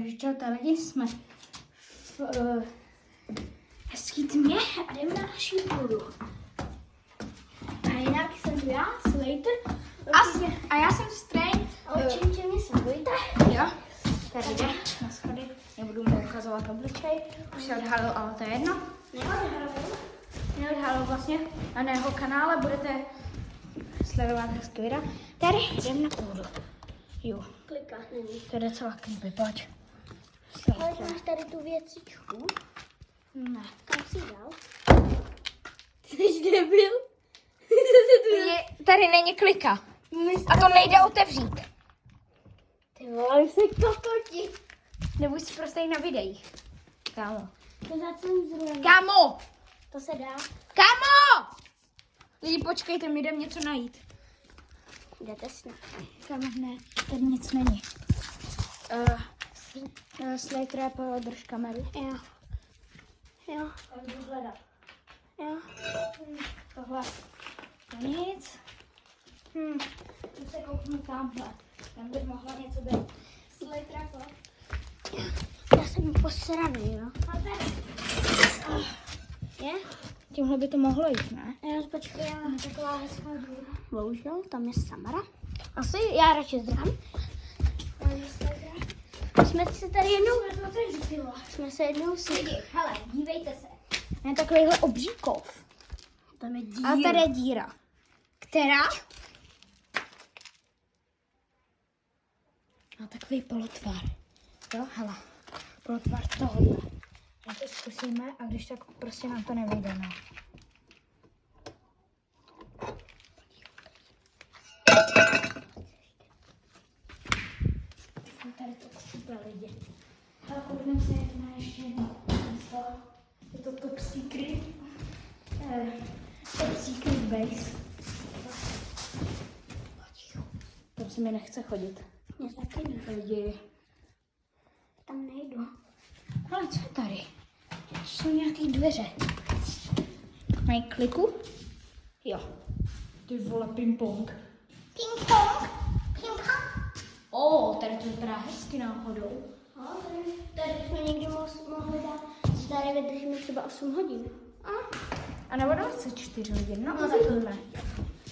Takže čau, lidi, jsme v hezký tmě a jdeme na naši půdu. A jinak jsem tu já, Slater. A já jsem Strain. A určitě mě sledujte. Jo, tady jde na schody. Nebudu mu ukazovat obličej. Už se odhalil, ale to je jedno. Neodhalil vlastně. A na jeho kanále budete sledovat hezký videa. Tady jdeme na půdu. Jo. Klika, není. To jde celá creepy, pojď. Ale máš tady tu věcičku. Ne. Kam jsi dal? Jsi nebyl? Tady není klika. A to nejde otevřít. Ty vole, se kokoti. Nebuď si prostě na videích. Kámo. To za celým zrovna. Kámo! To se dá. Kámo! Lidi, počkejte, mi jdem něco najít. Jdete snad. Kámo, ne, tady nic není. Slater, drž kameru. Jo. Jo. Tak jdu hledat. Jo. Tohle to nic. Tu se kouknu tamhle. Tam bych mohla něco být. Slater, Já jsem posraný, jo. a tady. Je? Tímhle by to mohlo jít, ne? Jo, počkej, já mám taková hezká díra. Bohužel, tam je Samara. Asi, já radši zdravím. Jsme se tady jednou... Jsme se jednou Lidi, hele, dívejte se. Je takovýhle obří kov. Tam je díra. A tady je díra. Která? Má takový polotvar. Jo, hele. Polotvar tohohle. My to zkusíme a když tak prostě nám to nevyjde, no. Tady to super lidi. Ale koukneme se na ještě jedno místo. Je to Top Secret. Top Secret Base. Tam se mi nechce chodit. Mě taky ne. Lidi. Tam nejdu. Ale co je tady? Jsou nějaký dveře. Mají kliku? Jo. Ty vole, ping-pong. Ping-pong? Ping-pong? Tady to vypadá hezky náhodou. Tady bychom někdy mohli dát. Tady vydržíme třeba 8 hodin. A nebo 24 hodin, no takhle.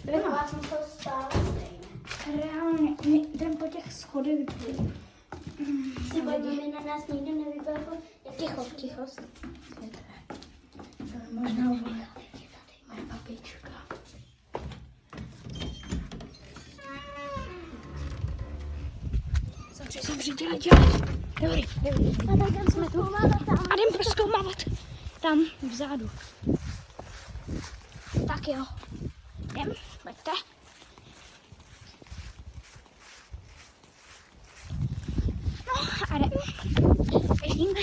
Já jsem to stále stejné. Reálně, my jdem po těch schodech. Si bojíme, na nás nikdo nevybavil. Tichost. Možná moje babička. Zavři, dělej. Dobrý. A tak jsme tu. A jdem prozkoumávat. Tam, vzadu. Tak jo. Jdem, pojďte. No a jdem. Běžíme.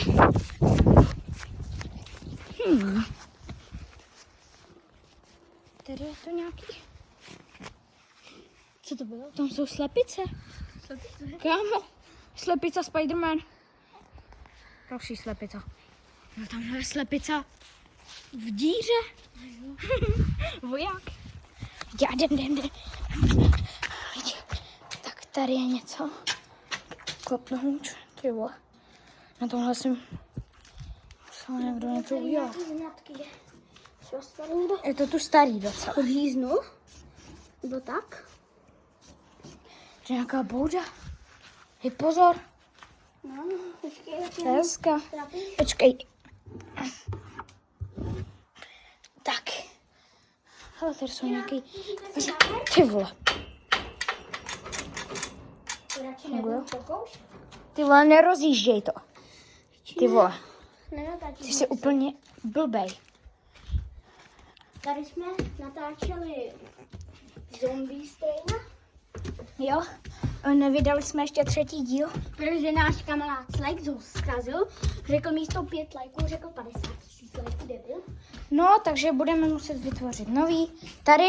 Tady je to nějaký... Co to bylo? Tam jsou slepice. Kámo, slepica Spiderman. Další slepica. No tamhle je slepica v díře. Voják. Já jdem. Tak tady je něco. Klopnout. Ty vole. Na tomhle jsem musel někdo něco udělat. Je to tu starý docela. Podříznu? Nebo tak? To je nějaká bouda. Hej, pozor. No, počkej, To je hezká. Počkej. Tak. Hele, tady jsou nějaký... Ty vole. Funguje? Ty vole, nerozjížděj to. Ty vole, ty jsi úplně blbej. Tady jsme natáčeli Zombie Straina. Jo? Nevydali jsme ještě 3. díl. Protože náš kamarád Slake ho zkazil. Řekl místo 5 lajků, řekl 50 000 lajků, debil. No, takže budeme muset vytvořit nový. Tady.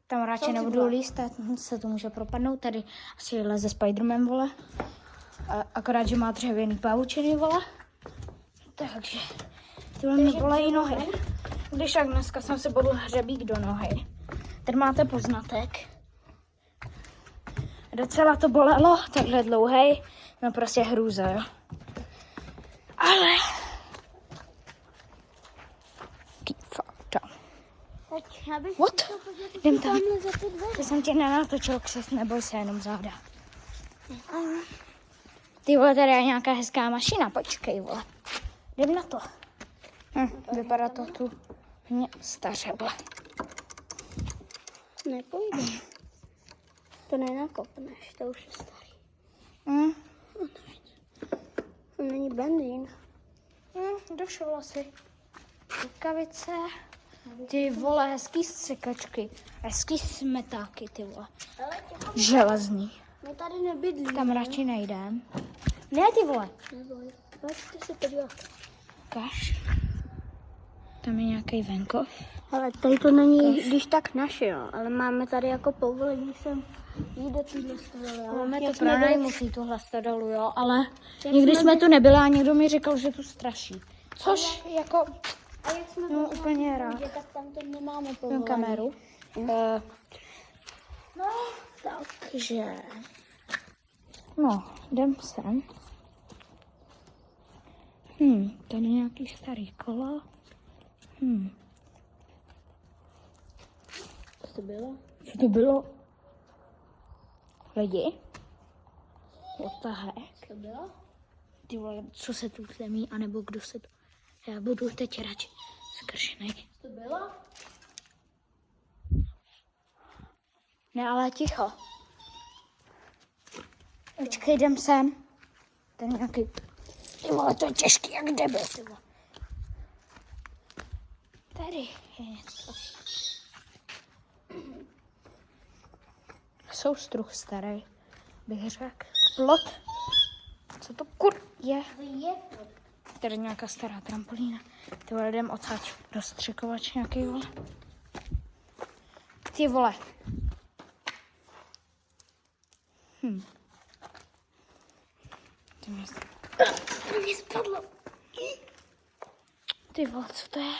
Tam radši nebudu líst, se to může propadnout. Tady asi leze Spiderman, vole. Akorát, že má dřevěný pavučiny, vole. Takže tyhle mi bolejí nohy. Když tak dneska jsem se bodl hřebík do nohy. Tady máte poznatek. Docela to bolelo, takhle dlouhej. No prostě hrůza, jo. Ale... Já bych What? chtěl podívat, Jdem tam. tamhle za ty dveře. Já jsem tě nenatočil, křes, neboj se, jenom záda. Ty vole, tady je nějaká hezká mašina, počkej, vole. Jdem na to. Vypadá to tu mě stařeba. Nepůjde. To nenakopneš, to už je starý. To není benzín. Došlo asi. Rukavice. Ty vole, hezký sekačky. Hezký smetáky, ty vole. Železný. My tady nebydlíme. Tam radši nejdem. Ne, ty vole. Neboj. Pojďte se podívat. Ukaž. Tam je nějaký venkov. Ale tady to není, když tak naše, jo. Ale máme tady jako povolení sem jít do téhle stodoly. Máme to pronajmutý, tuhle stodolu, jo, ale nikdy jsme tu nebyli a někdo mi řekl, že tu straší. Což jako, A jak jsme no úplně rád. tak tam to nemáme Mám povolení. kameru. No, takže. No, jdem sem. Tady nějaký starý kola. Co to bylo? Co to bylo? Lidi? What the heck? Co to bylo? Ty vole, co se tu zemí, anebo kdo se tu... Já budu teď radši skršenej. Co to bylo? Ne, ale ticho. Počkej, jdem sem. Ten nějaký... Ty vole, to je těžký, jak debil, ty vole. Tady je něco. Soustruh starý, bych řekl. Plot. Co to je? Tady nějaká stará trampolína. Ty vole, jdem odsaď. Rozstřikovač nějaký, vole. Ty vole. To mě spadlo. Ty vole, co to je?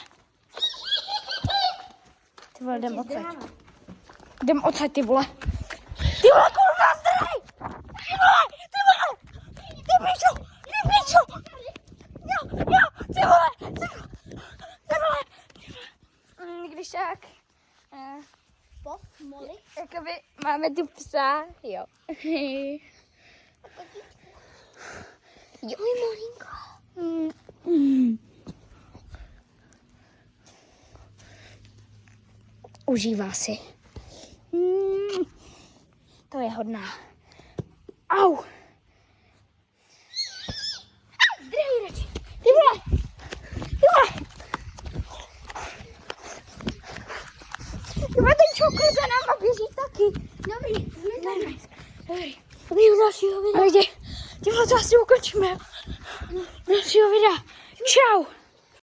Ty vole, jdem odsaď. Jdem odsaď, ty vole. Ty vole, kurva, zdrej! Ty vole, ty vole! Ty pičo, ty pičo! Jo, ty vole, ty vole. Když tak, Pop, Molly. jakoby máme tu psa, jo. Joj, Molinko. Užívá si. To je hodná. Au! Zdravý radši. Ty vole! Ty vole! Ty vole, ten čokl za náma běží taky. Dobrý, Dobrý. Dobrý, u dalšího videa. Ty vole, to asi ukončíme. Dalšího videa. Čau.